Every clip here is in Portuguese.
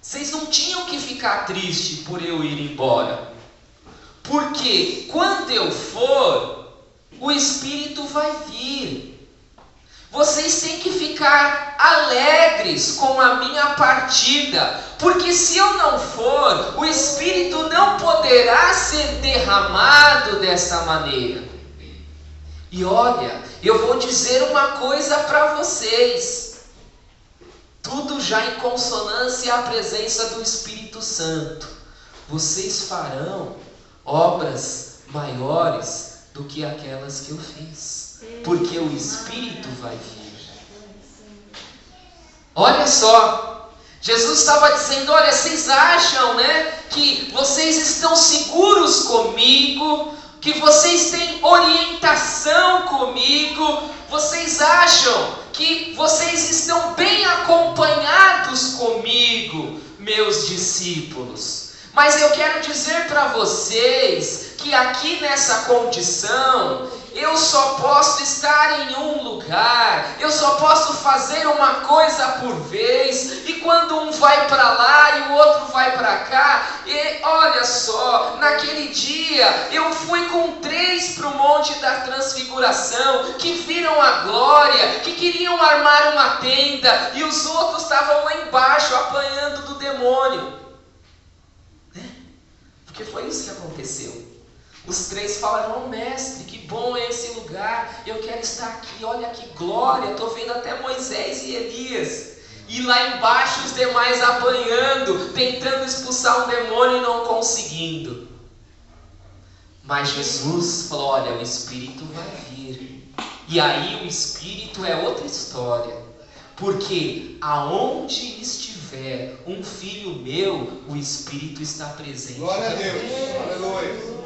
Vocês não tinham que ficar tristes por eu ir embora. Porque quando eu for, o Espírito vai vir. Vocês têm que ficar alegres com a minha partida, porque se eu não for, o Espírito não poderá ser derramado dessa maneira. E olha, eu vou dizer uma coisa para vocês, tudo já em consonância à presença do Espírito Santo. Vocês farão obras maiores do que aquelas que eu fiz. Porque o Espírito vai vir. Olha só, Jesus estava dizendo, olha, vocês acham, que vocês estão seguros comigo, que vocês têm orientação comigo, vocês acham que vocês estão bem acompanhados comigo, meus discípulos. Mas eu quero dizer para vocês que aqui nessa condição, eu só posso estar em um lugar, eu só posso fazer uma coisa por vez, e quando um vai para lá e o outro vai para cá, e olha só, naquele dia eu fui com 3 para o Monte da Transfiguração, que viram a glória, que queriam armar uma tenda, e os outros estavam lá embaixo apanhando do demônio, porque foi isso que aconteceu. Os 3 falaram, mestre, que bom é esse lugar, eu quero estar aqui, olha que glória, estou vendo até Moisés e Elias. E lá embaixo os demais apanhando, tentando expulsar um demônio e não conseguindo. Mas Jesus falou, olha, o Espírito vai vir. E aí o Espírito é outra história. Porque aonde estiver um filho meu, o Espírito está presente. Glória a Deus, aleluia.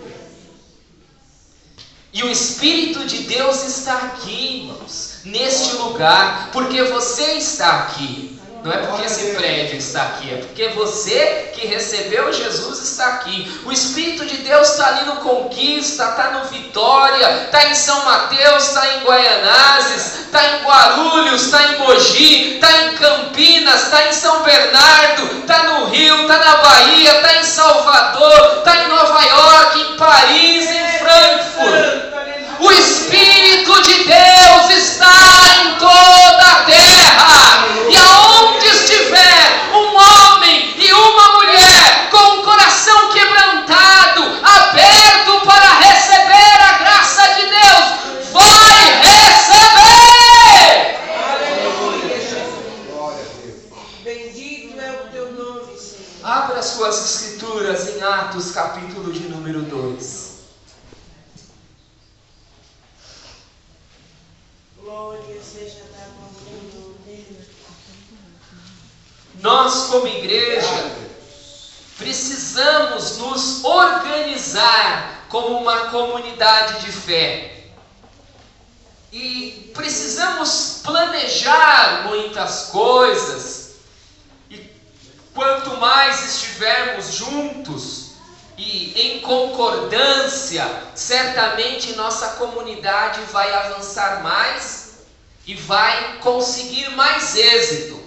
E o Espírito de Deus está aqui, irmãos, neste lugar, porque você está aqui. Não é porque esse prédio está aqui, é porque você que recebeu Jesus está aqui. O Espírito de Deus está ali no Conquista, está no Vitória, está em São Mateus, está em Guaianazes, está em Guarulhos, está em Mogi, está em Campinas, está em São Bernardo, está no Rio, está na Bahia, está em Salvador, está em Nova York, em Paris, em Frankfurt. O Espírito de Deus está em toda a terra. E aonde estiver um homem e uma mulher com o coração quebrantado, aberto para receber a graça de Deus, vai receber. Bendito é o teu nome, Senhor. Abra suas escrituras em Atos, capítulo de número 2. Glória seja dada ao teu nome. Nós, como igreja, precisamos nos organizar como uma comunidade de fé. E precisamos planejar muitas coisas. E quanto mais estivermos juntos e em concordância, certamente nossa comunidade vai avançar mais e vai conseguir mais êxito.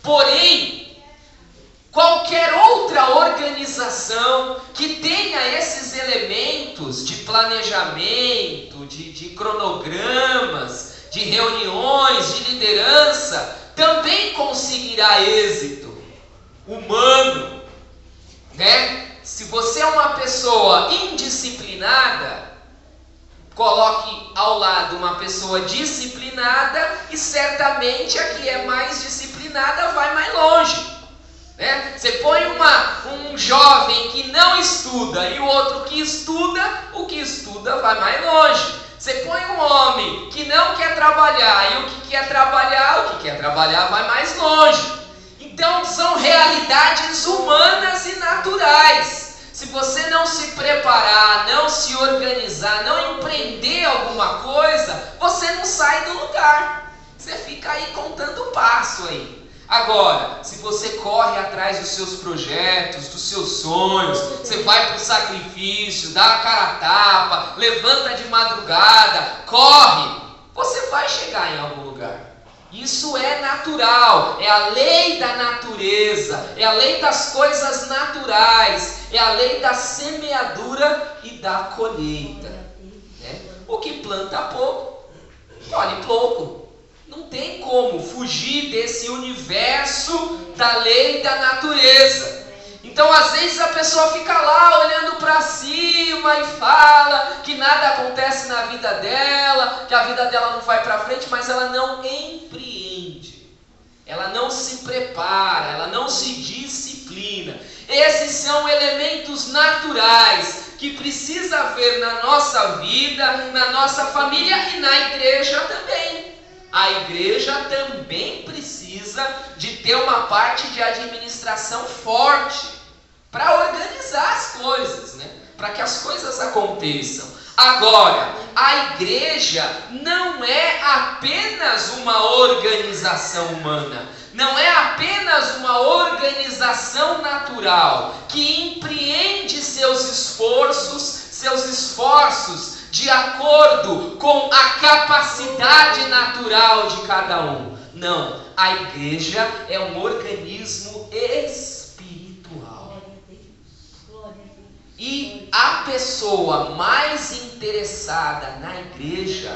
Porém, qualquer outra organização que tenha esses elementos de planejamento, de cronogramas, de reuniões, de liderança, também conseguirá êxito humano, Se você é uma pessoa indisciplinada, coloque ao lado uma pessoa disciplinada e certamente a que é mais disciplinada vai mais longe. Você põe um jovem que não estuda e o outro que estuda, o que estuda vai mais longe. Você põe um homem que não quer trabalhar e o que quer trabalhar vai mais longe. Então são realidades humanas e naturais. Se você não se preparar, não se organizar, não empreender alguma coisa, você não sai do lugar. Você fica aí contando passo aí. Agora, se você corre atrás dos seus projetos, dos seus sonhos, você vai para o sacrifício, dá a cara a tapa, levanta de madrugada, corre, você vai chegar em algum lugar. Isso é natural, é a lei da natureza, é a lei das coisas naturais, é a lei da semeadura e da colheita. Né? O que planta pouco, colhe pouco. Não tem como fugir desse universo da lei da natureza. Então, às vezes a pessoa fica lá olhando para cima e fala que nada acontece na vida dela, que a vida dela não vai para frente, mas ela não empreende, ela não se prepara, ela não se disciplina. Esses são elementos naturais que precisa haver na nossa vida, na nossa família e na igreja também. A igreja também precisa de ter uma parte de administração forte para organizar as coisas, né? Para que as coisas aconteçam. Agora, a igreja não é apenas uma organização humana, não é apenas uma organização natural que empreende seus esforços de acordo com a capacidade natural de cada um. Não, a igreja é um organismo espiritual. E a pessoa mais interessada na igreja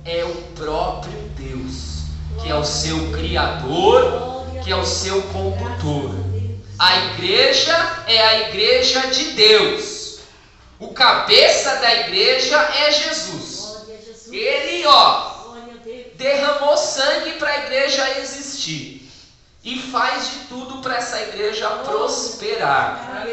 é o próprio Deus, que é o seu Criador, que é o seu condutor. A igreja é a igreja de Deus. O cabeça da igreja é Jesus. Ele, derramou sangue para a igreja existir. E faz de tudo para essa igreja prosperar.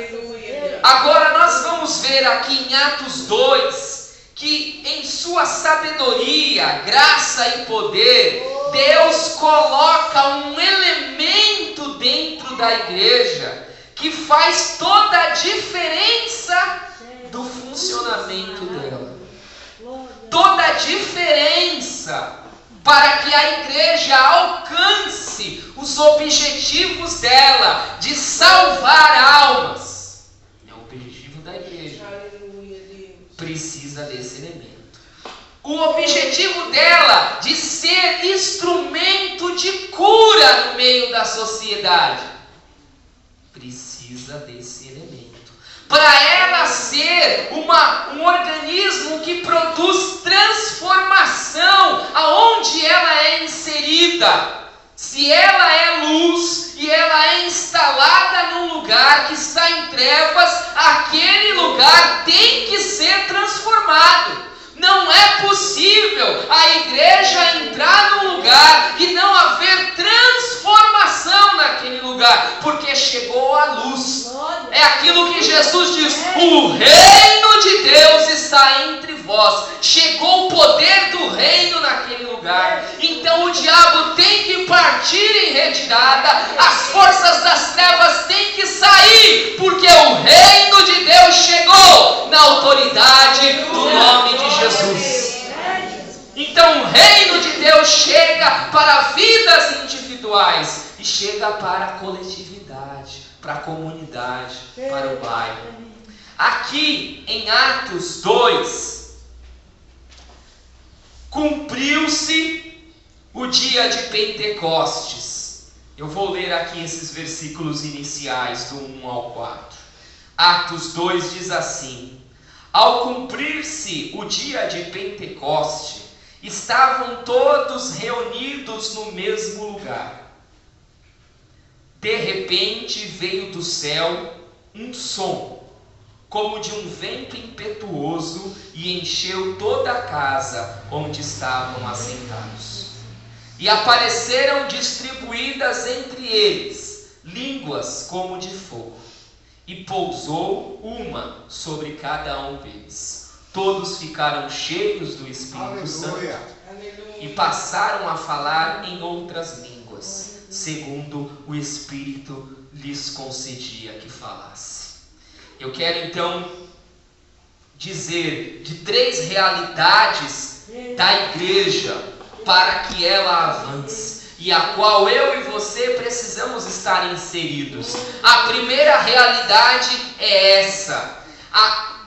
Agora nós vamos ver aqui em Atos 2, que em sua sabedoria, graça e poder, Deus coloca um elemento dentro da igreja que faz toda a diferença do funcionamento dela. Toda a diferença para que a igreja alcance os objetivos dela de salvar almas. É o objetivo da igreja. Precisa desse elemento. O objetivo dela de ser instrumento de cura no meio da sociedade. Precisa desse elemento. Para ela ser um organismo que produz transformação aonde ela é inserida. Se ela é luz e ela é instalada num lugar que está em trevas, aquele lugar tem que ser transformado. Não é possível a igreja entrar num lugar e não haver transformação naquele lugar, porque chegou a luz. É aquilo que Jesus diz: o reino de Deus está entre vós. Chegou o poder do reino naquele lugar. Então o diabo tem que partir em retirada, as forças das trevas têm que sair, porque o reino de Deus chegou na autoridade do nome de Jesus. Então o reino de Deus chega para vidas individuais e chega para a coletividade, para a comunidade, para o bairro. Aqui em Atos 2, cumpriu-se o dia de Pentecostes. Eu vou ler aqui esses versículos iniciais do 1 ao 4. Atos 2 diz assim: ao cumprir-se o dia de Pentecoste, estavam todos reunidos no mesmo lugar. De repente veio do céu um som, como de um vento impetuoso, e encheu toda a casa onde estavam assentados. E apareceram distribuídas entre eles línguas como de fogo, e pousou uma sobre cada um deles. Todos ficaram cheios do Espírito Santo e passaram a falar em outras línguas, segundo o Espírito lhes concedia que falasse. Eu quero então dizer de 3 realidades da igreja para que ela avance, e a qual eu e você precisamos estar inseridos. A primeira realidade é essa: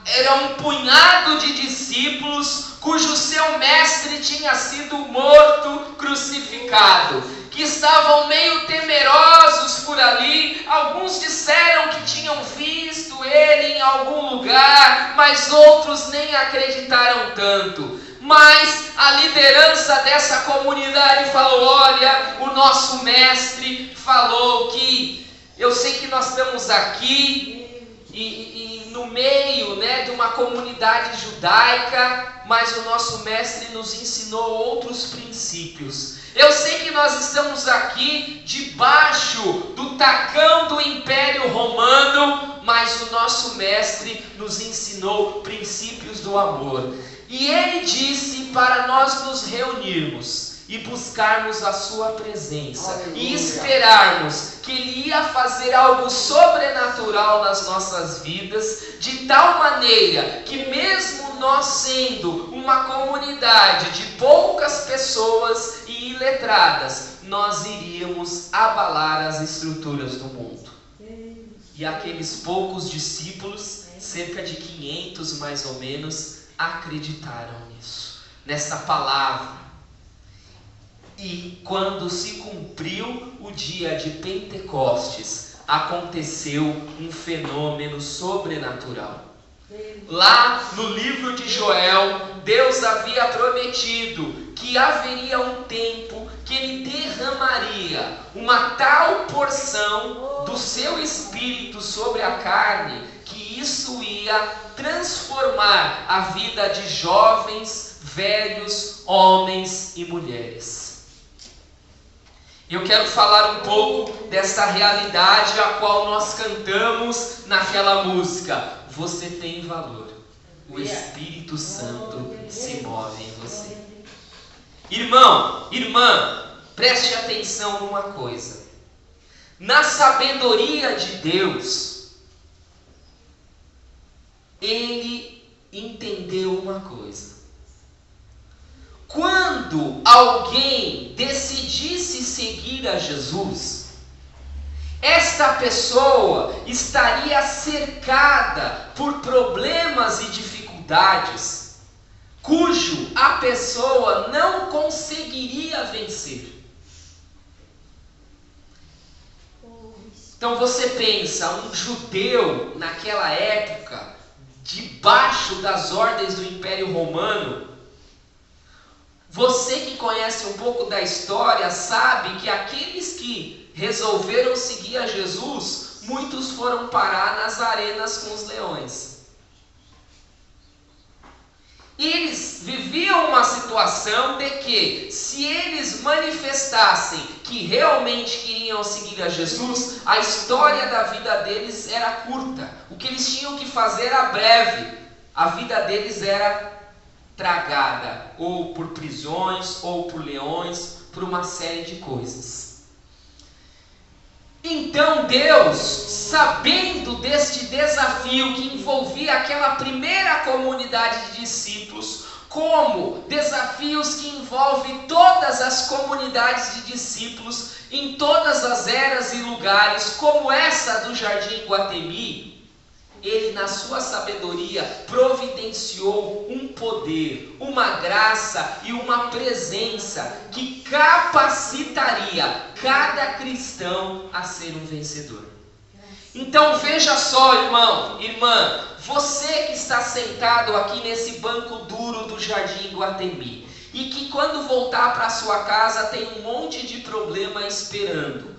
era um punhado de discípulos cujo seu mestre tinha sido morto, crucificado, que estavam meio temerosos por ali. Alguns disseram que tinham visto ele em algum lugar, mas outros nem acreditaram tanto. Mas a liderança dessa comunidade falou: olha, o nosso mestre falou que, eu sei que nós estamos aqui e no meio, de uma comunidade judaica, mas o nosso mestre nos ensinou outros princípios. Eu sei que nós estamos aqui debaixo do tacão do Império Romano, mas o nosso mestre nos ensinou princípios do amor. E ele disse para nós nos reunirmos e buscarmos a sua presença. Aleluia. E esperarmos que ele ia fazer algo sobrenatural nas nossas vidas, de tal maneira que mesmo nós sendo uma comunidade de poucas pessoas e iletradas, nós iríamos abalar as estruturas do mundo. E aqueles poucos discípulos, cerca de 500 mais ou menos, acreditaram nisso, nessa palavra. E quando se cumpriu o dia de Pentecostes, aconteceu um fenômeno sobrenatural. Lá no livro de Joel, Deus havia prometido que haveria um tempo que ele derramaria uma tal porção do seu Espírito sobre a carne, que isso ia transformar a vida de jovens, velhos, homens e mulheres. Eu quero falar um pouco dessa realidade a qual nós cantamos naquela música. Você tem valor. O Espírito Santo se move em você. Irmão, irmã, preste atenção numa coisa. Na sabedoria de Deus, ele entendeu uma coisa. Quando alguém decidisse seguir a Jesus, esta pessoa estaria cercada por problemas e dificuldades, cujo a pessoa não conseguiria vencer. Então você pensa, um judeu naquela época, debaixo das ordens do Império Romano, você que conhece um pouco da história sabe que aqueles que resolveram seguir a Jesus, muitos foram parar nas arenas com os leões. Eles viviam uma situação de que, se eles manifestassem que realmente queriam seguir a Jesus, a história da vida deles era curta. O que eles tinham que fazer era breve. A vida deles era tragada, ou por prisões, ou por leões, por uma série de coisas. Então Deus, sabendo deste desafio que envolvia aquela primeira comunidade de discípulos, como desafios que envolvem todas as comunidades de discípulos, em todas as eras e lugares, como essa do Jardim Guatemi, ele, na sua sabedoria, providenciou um poder, uma graça e uma presença que capacitaria cada cristão a ser um vencedor. Então veja só, irmão, irmã, você que está sentado aqui nesse banco duro do Jardim Guatemi, e que quando voltar para sua casa tem um monte de problema esperando.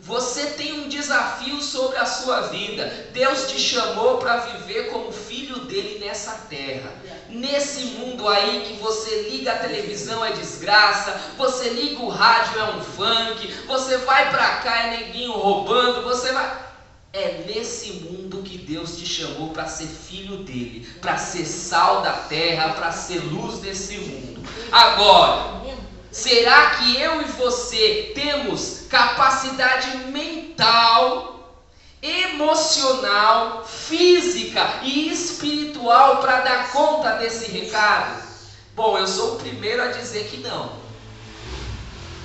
Você tem um desafio sobre a sua vida. Deus te chamou para viver como filho dele nessa terra. Nesse mundo aí que você liga a televisão é desgraça, você liga o rádio é um funk, você vai para cá é neguinho roubando, você vai... É nesse mundo que Deus te chamou para ser filho dele, para ser sal da terra, para ser luz desse mundo. Agora, será que eu e você temos capacidade mental, emocional, física e espiritual para dar conta desse recado? Bom, eu sou o primeiro a dizer que não.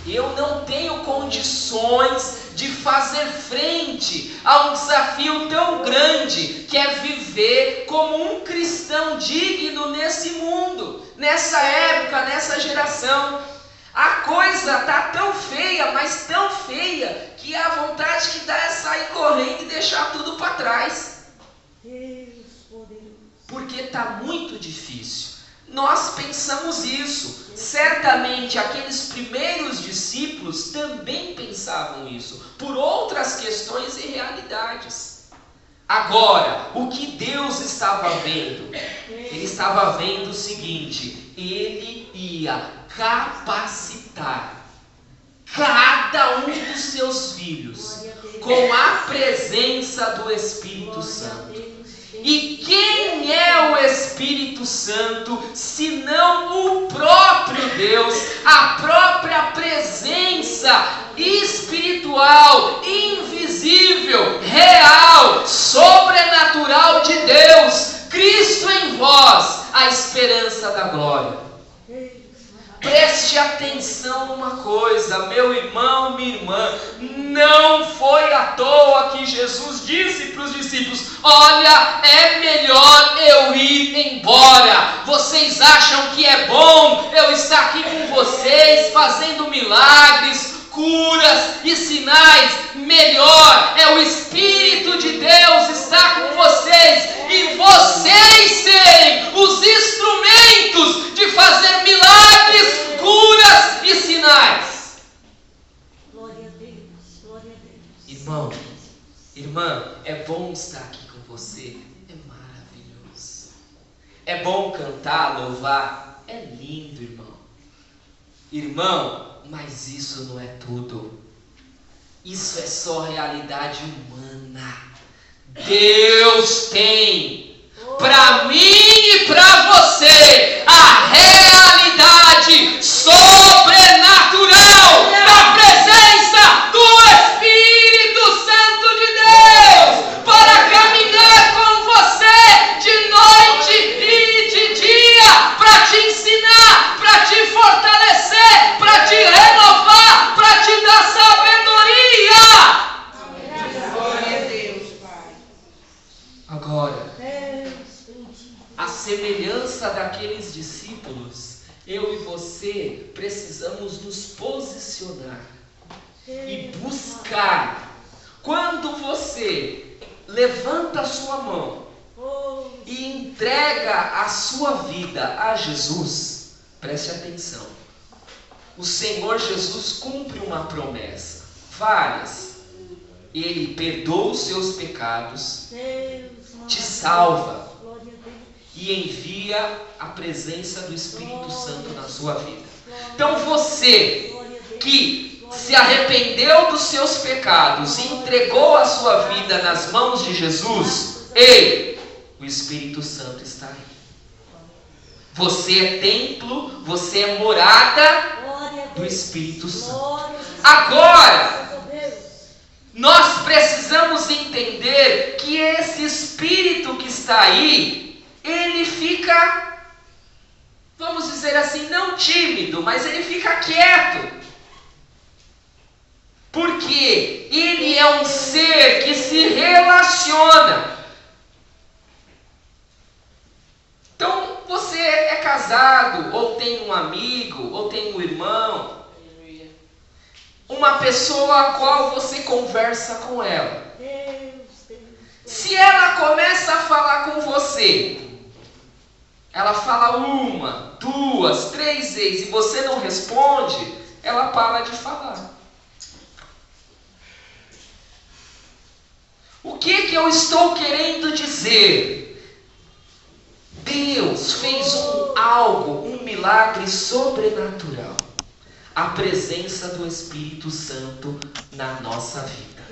eu não tenho condições de fazer frente a um desafio tão grande, que é viver como um cristão digno nesse mundo, nessa época, nessa geração. A coisa está tão feia, mas tão feia, que a vontade que dá é sair correndo e deixar tudo para trás. Porque está muito difícil. Nós pensamos isso. Certamente aqueles primeiros discípulos também pensavam isso, por outras questões e realidades. Agora, o que Deus estava vendo? Ele estava vendo o seguinte: Ele ia capacitar cada um dos seus filhos com a presença do Espírito Santo. E quem é o Espírito Santo, senão o próprio Deus, a própria presença espiritual, invisível, real, sobrenatural de Deus, Cristo em vós, a esperança da glória. Preste atenção numa coisa, meu irmão, minha irmã, não foi à toa que Jesus disse para os discípulos: olha, é melhor eu ir embora. Vocês acham que é bom eu estar aqui com vocês, fazendo milagres, curas e sinais? Melhor é o Espírito de Deus estar com vocês e vocês serem os instrumentos de fazer milagres, curas e sinais. Glória a Deus, glória a Deus. Irmão, irmã, é bom estar aqui com você, é maravilhoso. É bom cantar, louvar, é lindo, irmão. Irmão, mas isso não é tudo. Isso é só realidade humana. Deus tem para mim e para você a realidade sobrenatural da presença do Espírito Santo de Deus para caminhar com você de noite e de dia, para te ensinar, para te fortalecer, para te renovar, para te dar sabedoria. Glória a Deus, Pai. Agora, a semelhança daqueles discípulos, eu e você precisamos nos posicionar e buscar. Quando você levanta a sua mão e entrega a sua vida a Jesus, preste atenção, o Senhor Jesus cumpre uma promessa, várias. Ele perdoa os seus pecados, te salva e envia a presença do Espírito Santo na sua vida. Então você que se arrependeu dos seus pecados e entregou a sua vida nas mãos de Jesus, ei, o Espírito Santo está aí. Você é templo, você é morada do Espírito Santo. Agora, nós precisamos entender que esse Espírito que está aí, ele fica, vamos dizer assim, não tímido, mas ele fica quieto. Porque ele é um ser que se relaciona. Então, você é casado, ou tem um amigo, ou tem um irmão, uma pessoa a qual você conversa com ela. Se ela começa a falar com você, ela fala 1, 2, 3 vezes e você não responde, ela para de falar. O que eu estou querendo dizer? Deus fez um milagre sobrenatural. A presença do Espírito Santo na nossa vida.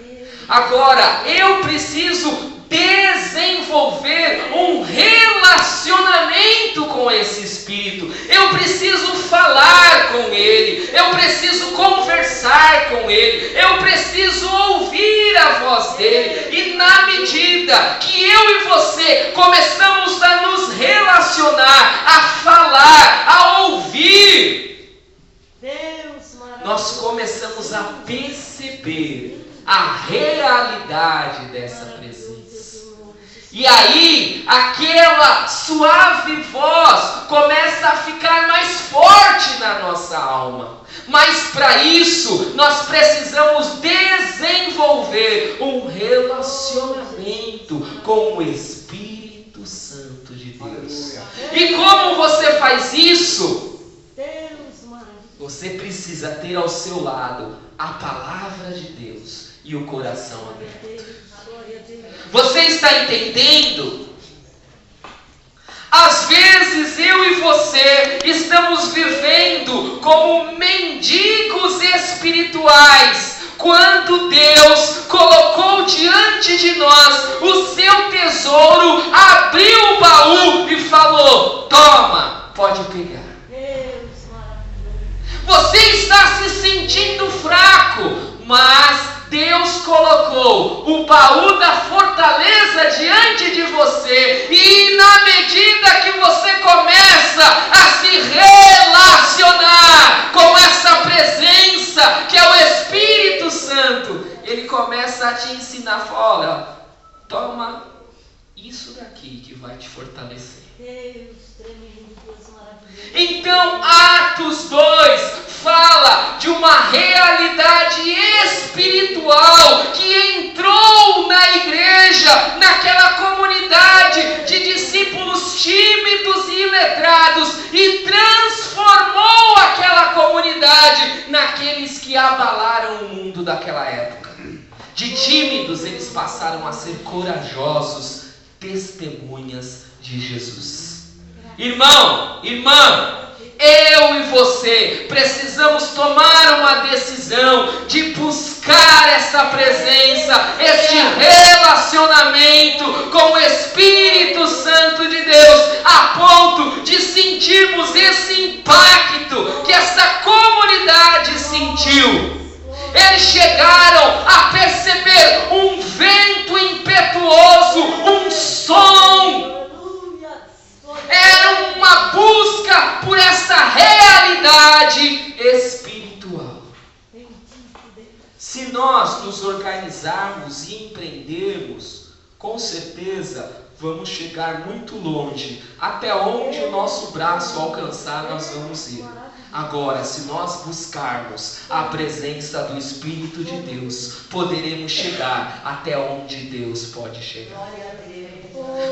Agora, eu preciso desenvolver um relacionamento com esse Espírito. Eu preciso falar com Ele. Eu preciso conversar com Ele. Eu preciso ouvir a voz dEle. E na medida que eu e você começamos a nos relacionar, a falar, a ouvir, nós começamos a perceber a realidade dessa presença. E aí, aquela suave voz começa a ficar mais forte na nossa alma. Mas para isso, nós precisamos desenvolver um relacionamento com o Espírito Santo de Deus. E como você faz isso? Você precisa ter ao seu lado a palavra de Deus e o coração aberto. Você está entendendo? Às vezes eu e você estamos vivendo como mendigos espirituais, quando Deus colocou diante de nós o seu tesouro, abriu o baú e falou: toma, pode pegar. Você está se sentindo fraco, mas Deus colocou o baú da fortaleza diante de você, e na medida que você começa a se relacionar com essa presença que é o Espírito Santo, Ele começa a te ensinar, olha, toma isso daqui que vai te fortalecer. Deus tremendo, Deus maravilhoso. Então Atos 2 fala de uma realidade espiritual que entrou na igreja, naquela comunidade de discípulos tímidos e iletrados, e transformou aquela comunidade naqueles que abalaram o mundo daquela época. De tímidos, eles passaram a ser corajosos testemunhas de Jesus. Irmão, irmã, eu e você precisamos tomar uma decisão de buscar essa presença, este relacionamento com o Espírito Santo de Deus, a ponto de sentirmos esse impacto que essa comunidade sentiu. Eles chegaram a perceber um vento impetuoso, um som. Era uma busca por essa realidade espiritual. Se nós nos organizarmos e empreendermos, com certeza vamos chegar muito longe. Até onde o nosso braço alcançar, nós vamos ir. Agora, se nós buscarmos a presença do Espírito de Deus, poderemos chegar até onde Deus pode chegar.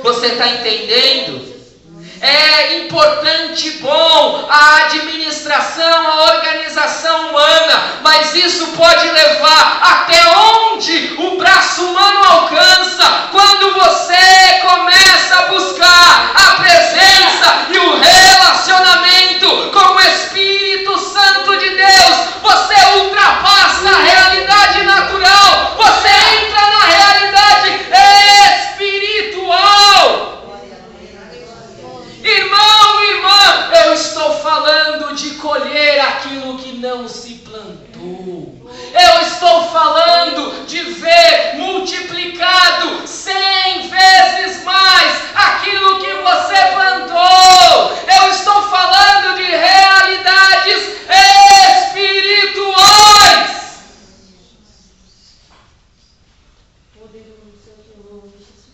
Você está entendendo? É importante e bom a administração, a organização humana, mas isso pode levar até onde o braço humano alcança. Quando você começa a buscar a presença e o relacionamento com o Espírito Santo de Deus, você ultrapassa a realidade natural, você entra na realidade espiritual. Irmão, irmã, eu estou falando de colher aquilo que não se plantou. Eu estou falando de ver multiplicado 100 vezes mais aquilo que você plantou. Eu estou falando de realidades espirituais. Poderoso é o teu nome, Jesus.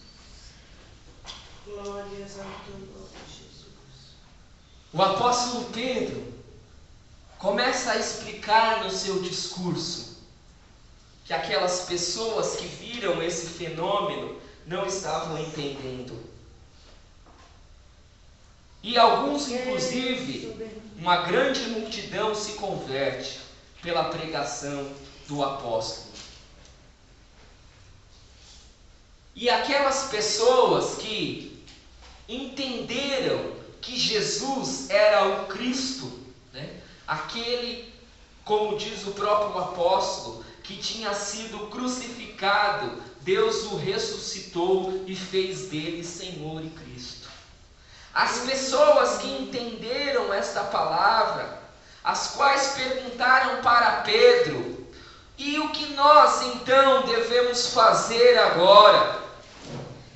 Glórias ao teu nome, Jesus. O apóstolo Pedro começa a explicar no seu discurso que aquelas pessoas que viram esse fenômeno não estavam entendendo. E alguns, inclusive, uma grande multidão se converte pela pregação do apóstolo. E aquelas pessoas que entenderam que Jesus era o Cristo, né? Aquele, como diz o próprio apóstolo, que tinha sido crucificado, Deus o ressuscitou e fez dele Senhor e Cristo. As pessoas que entenderam esta palavra, as quais perguntaram para Pedro: e o que nós então devemos fazer agora?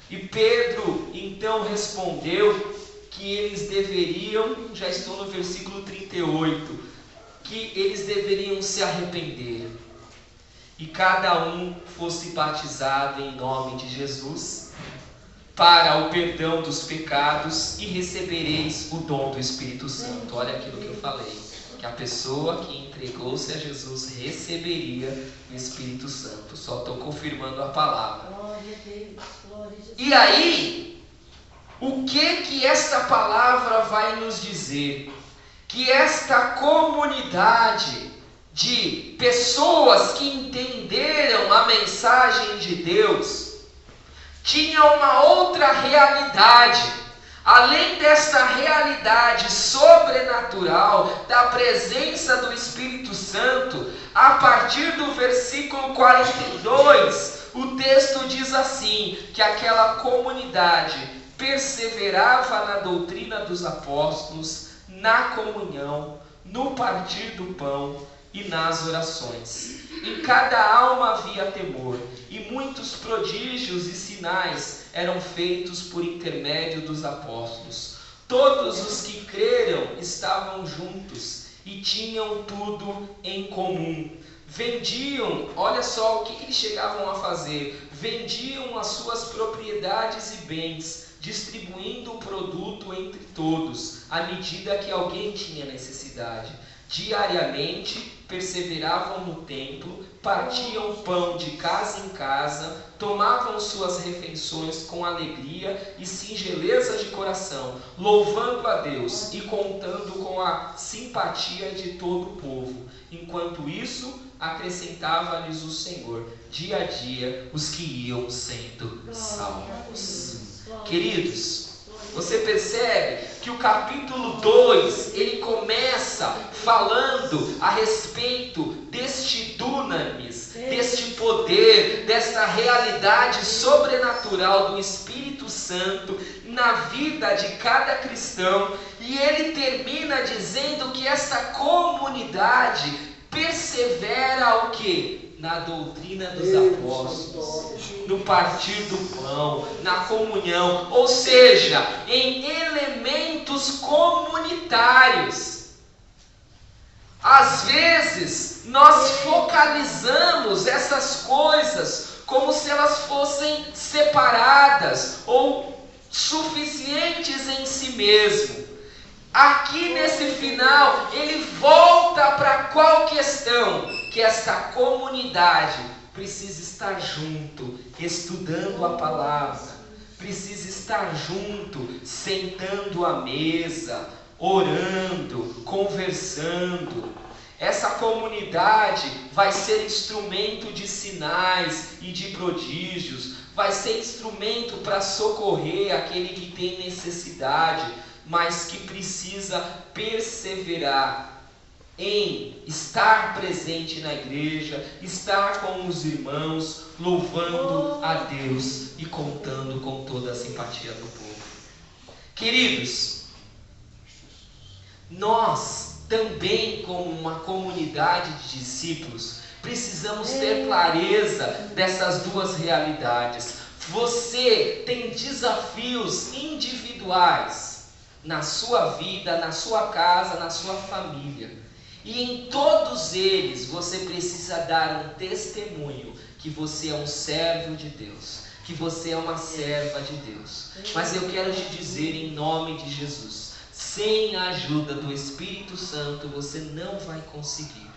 E Pedro então respondeu que eles deveriam, já estou no versículo 38, que eles deveriam se arrepender e cada um fosse batizado em nome de Jesus para o perdão dos pecados, e recebereis o dom do Espírito Santo. Olha aquilo que eu falei, que a pessoa que entregou-se a Jesus receberia o Espírito Santo. Só estou confirmando a palavra. Glória a Deus, glória a Jesus. E aí, o que esta palavra vai nos dizer? Que esta comunidade de pessoas que entenderam a mensagem de Deus tinha uma outra realidade. Além desta realidade sobrenatural da presença do Espírito Santo, a partir do versículo 42, o texto diz assim, que aquela comunidade perseverava na doutrina dos apóstolos, na comunhão, no partir do pão e nas orações. Em cada alma havia temor, e muitos prodígios e sinais eram feitos por intermédio dos apóstolos. Todos os que creram estavam juntos e tinham tudo em comum. Vendiam, olha só o que eles chegavam a fazer, vendiam as suas propriedades e bens, distribuindo o produto entre todos, à medida que alguém tinha necessidade. Diariamente perseveravam no templo, partiam pão de casa em casa, tomavam suas refeições com alegria e singeleza de coração, louvando a Deus e contando com a simpatia de todo o povo. Enquanto isso, acrescentava-lhes o Senhor, dia a dia, os que iam sendo salvos. Queridos, você percebe que o capítulo 2, ele começa falando a respeito deste dunamis, deste poder, desta realidade sobrenatural do Espírito Santo na vida de cada cristão, e ele termina dizendo que esta comunidade persevera o quê? Na doutrina dos apóstolos, no partir do pão, na comunhão, ou seja, em elementos comunitários. Às vezes, nós focalizamos essas coisas como se elas fossem separadas ou suficientes em si mesmo. Aqui nesse final, ele volta para qual questão? Que esta comunidade precisa estar junto, estudando a palavra, precisa estar junto, sentando à mesa, orando, conversando. Essa comunidade vai ser instrumento de sinais e de prodígios, vai ser instrumento para socorrer aquele que tem necessidade, mas que precisa perseverar em estar presente na igreja, estar com os irmãos, louvando a Deus e contando com toda a simpatia do povo. Queridos, nós também, como uma comunidade de discípulos, precisamos ter clareza dessas duas realidades. Você tem desafios individuais na sua vida, na sua casa, na sua família. E em todos eles você precisa dar um testemunho que você é um servo de Deus, que você é uma serva de Deus. Mas eu quero te dizer em nome de Jesus, sem a ajuda do Espírito Santo você não vai conseguir.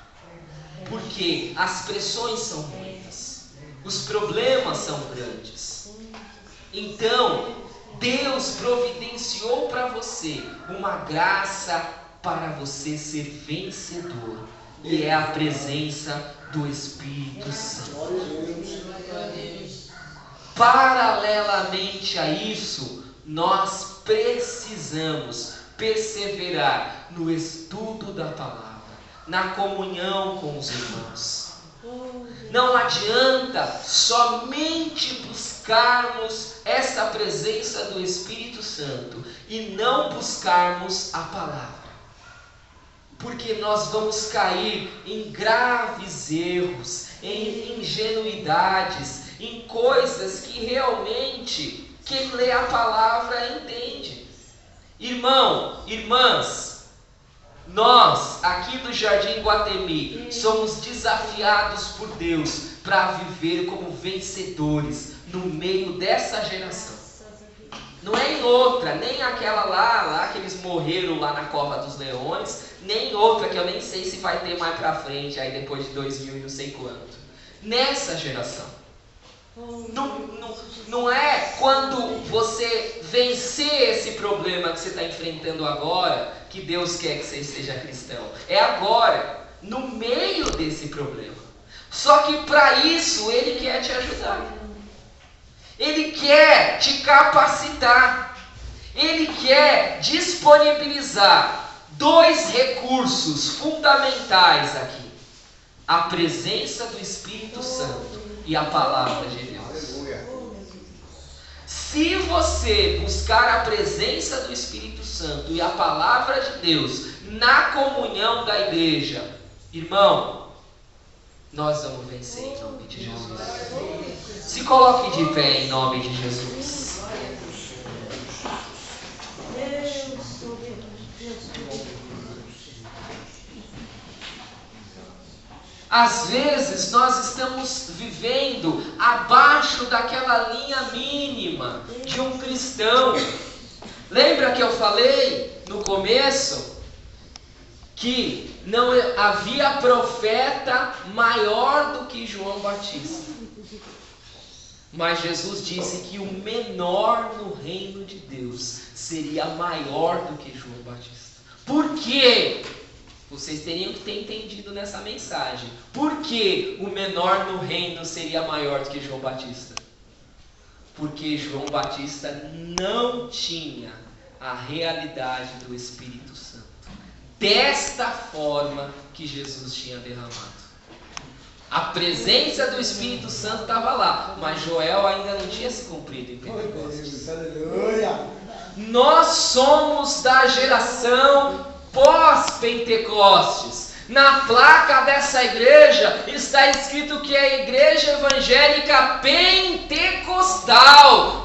Porque as pressões são muitas, os problemas são grandes. Então, Deus providenciou para você uma graça para você ser vencedor, e é a presença do Espírito Santo. Paralelamente a isso, nós precisamos perseverar no estudo da palavra, na comunhão com os irmãos. Não adianta somente buscarmos essa presença do Espírito Santo e não buscarmos a palavra, porque nós vamos cair em graves erros, em ingenuidades, em coisas que realmente quem lê a palavra entende. Irmão, irmãs, Nós, aqui do Jardim Guatemi, somos desafiados por Deus para viver como vencedores no meio dessa geração. Não é em outra, nem aquela lá que eles morreram lá na Cova dos Leões, nem outra que eu nem sei se vai ter mais pra frente, aí depois de 2000 e não sei quanto. Nessa geração. Não é quando você vencer esse problema que você está enfrentando agora, que Deus quer que você seja cristão. É agora, no meio desse problema. Só que para isso, Ele quer te ajudar. Ele quer te capacitar. Ele quer disponibilizar 2 recursos fundamentais aqui: a presença do Espírito Santo e a palavra de Deus. Se você buscar a presença do Espírito Santo e a palavra de Deus na comunhão da igreja, irmão, nós vamos vencer em nome de Jesus. Se coloque de pé em nome de Jesus. Às vezes nós estamos vivendo abaixo daquela linha mínima de um cristão. Lembra que eu falei no começo que não havia profeta maior do que João Batista? Mas Jesus disse que o menor no reino de Deus seria maior do que João Batista. Por quê? Vocês teriam que ter entendido nessa mensagem. Por que o menor no reino seria maior do que João Batista? Porque João Batista não tinha a realidade do Espírito Santo desta forma que Jesus tinha derramado. A presença do Espírito Santo estava lá, mas Joel ainda não tinha se cumprido em Pentecostes. Nós somos da geração pós-Pentecostes. Na placa dessa igreja está escrito que é a Igreja Evangélica Pentecostal,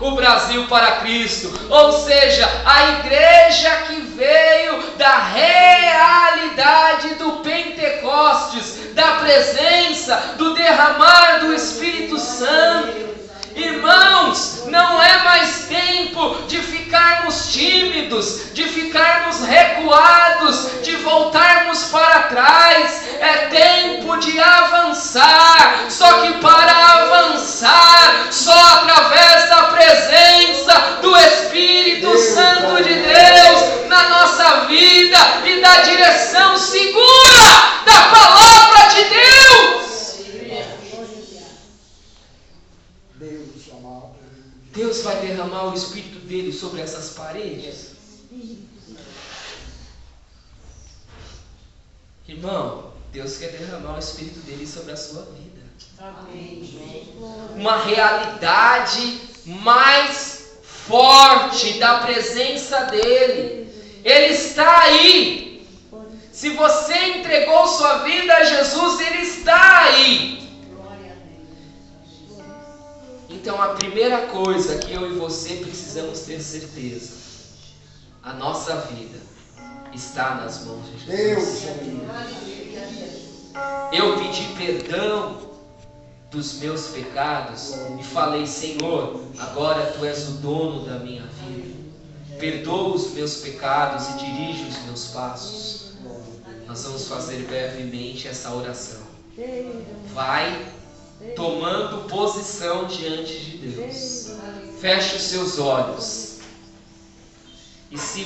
o Brasil para Cristo. Ou seja, a igreja que veio da realidade do Pentecostes, da presença, do derramar do Espírito Santo. Irmãos, não é mais tempo de ficarmos tímidos, de ficarmos recuados, de voltarmos para trás. É tempo de avançar. Só que para avançar, só através da presença do Espírito Santo de Deus na nossa vida e da direção segura da palavra de Deus. Deus vai derramar o Espírito dele sobre essas paredes. Irmão, Deus quer derramar o Espírito dele sobre a sua vida. Uma realidade mais forte da presença dele. Ele está aí. Se você entregou sua vida a Jesus, ele está aí. Então a primeira coisa que eu e você precisamos ter certeza: a nossa vida está nas mãos de Jesus. Eu pedi perdão dos meus pecados e falei: Senhor, agora Tu és o dono da minha vida. Perdoa os meus pecados e dirige os meus passos. Nós vamos fazer brevemente essa oração. Vai tomando posição diante de Deus. Feche os seus olhos e se